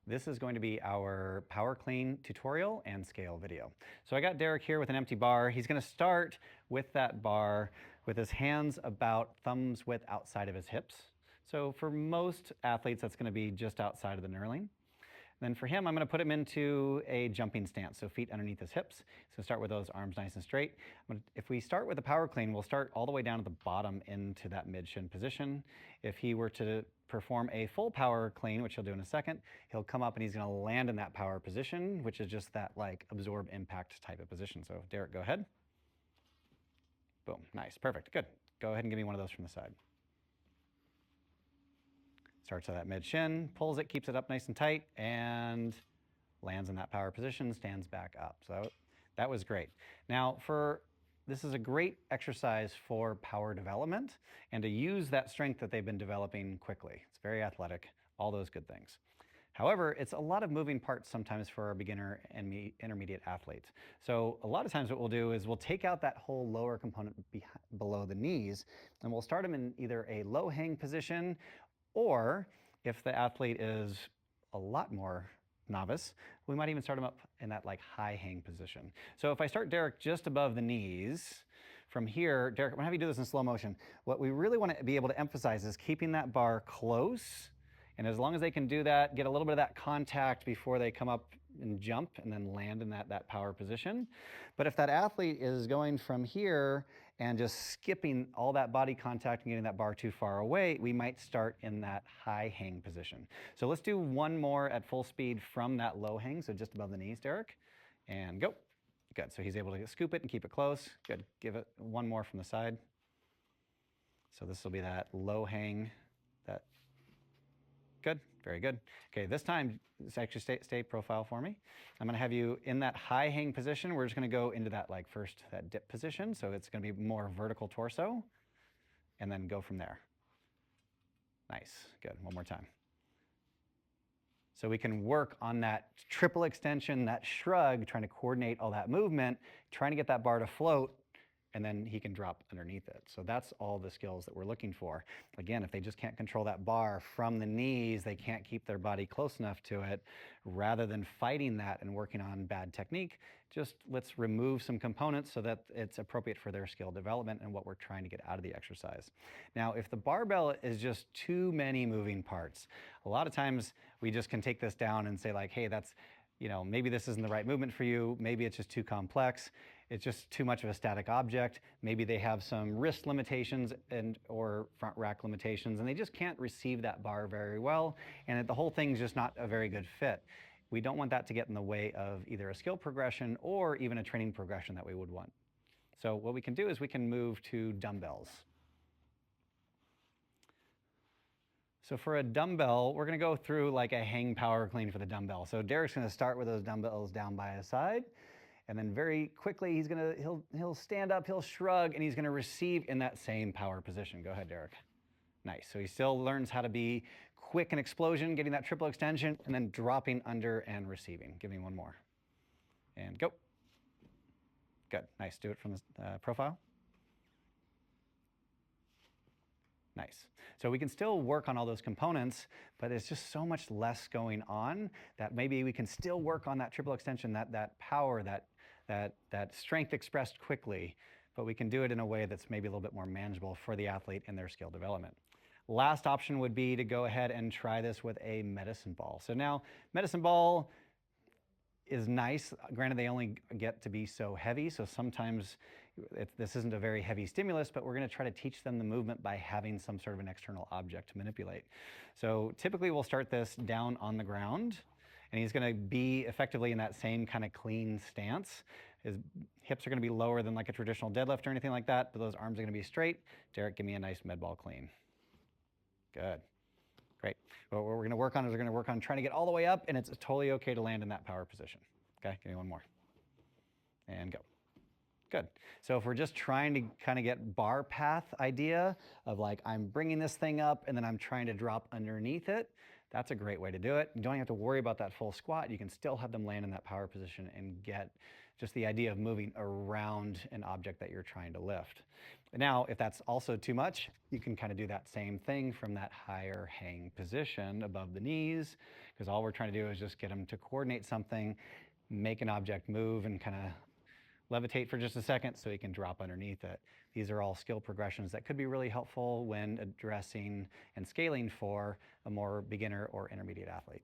This is going to be our power clean tutorial and scale video. So I got Derek here with an empty bar. He's going to start with that bar with his hands about thumbs width outside of his hips. So for most athletes, that's going to be just outside of the knurling. Then for him, I'm going to put him into a jumping stance, so feet underneath his hips. So start with those arms nice and straight. If we start with the power clean, we'll start all the way down at the bottom into that mid-shin position. If he were to perform a full power clean, which he'll do in a second, he'll come up and he's going to land in that power position, which is just that like absorb impact type of position. So Derek, go ahead. Boom, nice, perfect, good. Go ahead and give me one of those from the side. Starts at that mid-shin, pulls it, keeps it up nice and tight, and lands in that power position, stands back up. So that was great. Now, this is a great exercise for power development and to use that strength that they've been developing quickly. It's very athletic, all those good things. However, it's a lot of moving parts sometimes for our beginner and intermediate athletes. So a lot of times what we'll do is we'll take out that whole lower component below the knees, and we'll start them in either a low hang position, or if the athlete is a lot more novice, we might even start them up in that like high hang position. So if I start Derek just above the knees, from here, Derek, I'm gonna have you do this in slow motion. What we really want to be able to emphasize is keeping that bar close. And as long as they can do that, get a little bit of that contact before they come up and jump and then land in that power position. But if that athlete is going from here and just skipping all that body contact and getting that bar too far away, we might start in that high hang position. So let's do one more at full speed from that low hang, so just above the knees, Derek, and go. Good, so he's able to scoop it and keep it close. Good, give it one more from the side. So this will be that low hang, that. Good, very good. Okay, this time, actually stay profile for me. I'm gonna have you in that high hang position. We're just gonna go into that that dip position. So it's gonna be more vertical torso and then go from there. Nice, good, one more time. So we can work on that triple extension, that shrug, trying to coordinate all that movement, trying to get that bar to float, and then he can drop underneath it. So that's all the skills that we're looking for. Again, if they just can't control that bar from the knees, they can't keep their body close enough to it, rather than fighting that and working on bad technique, just let's remove some components so that it's appropriate for their skill development and what we're trying to get out of the exercise. Now, if the barbell is just too many moving parts, a lot of times we just can take this down and say like, hey, that's, maybe this isn't the right movement for you. Maybe it's just too complex. It's just too much of a static object. Maybe they have some wrist limitations or front rack limitations, and they just can't receive that bar very well, and the whole thing's just not a very good fit. We don't want that to get in the way of either a skill progression or even a training progression that we would want. So what we can do is we can move to dumbbells. So for a dumbbell, we're gonna go through like a hang power clean for the dumbbell. So Derek's gonna start with those dumbbells down by his side, and then very quickly he'll stand up, he'll shrug, and he's gonna receive in that same power position. Go ahead, Derek. Nice, so he still learns how to be quick and explosion, getting that triple extension, and then dropping under and receiving. Give me one more. And go. Good, nice, do it from the profile. Nice. So we can still work on all those components, but there's just so much less going on that maybe we can still work on that triple extension, that power, that strength expressed quickly, but we can do it in a way that's maybe a little bit more manageable for the athlete and their skill development. Last option would be to go ahead and try this with a medicine ball. So now, medicine ball is nice. Granted, they only get to be so heavy, so sometimes this isn't a very heavy stimulus, but we're going to try to teach them the movement by having some sort of an external object to manipulate. So typically we'll start this down on the ground, and he's going to be effectively in that same kind of clean stance. His hips are going to be lower than like a traditional deadlift or anything like that, but those arms are going to be straight. Derek, give me a nice med ball clean. Good. Great. What we're going to work on is we're going to work on trying to get all the way up, and it's totally okay to land in that power position. Okay, give me one more. And go. Good. So if we're just trying to kind of get bar path idea of like I'm bringing this thing up and then I'm trying to drop underneath it, that's a great way to do it. You don't have to worry about that full squat. You can still have them land in that power position and get just the idea of moving around an object that you're trying to lift. But now, if that's also too much, you can kind of do that same thing from that higher hang position above the knees, because all we're trying to do is just get them to coordinate something, make an object move, and kind of levitate for just a second so he can drop underneath it. These are all skill progressions that could be really helpful when addressing and scaling for a more beginner or intermediate athlete.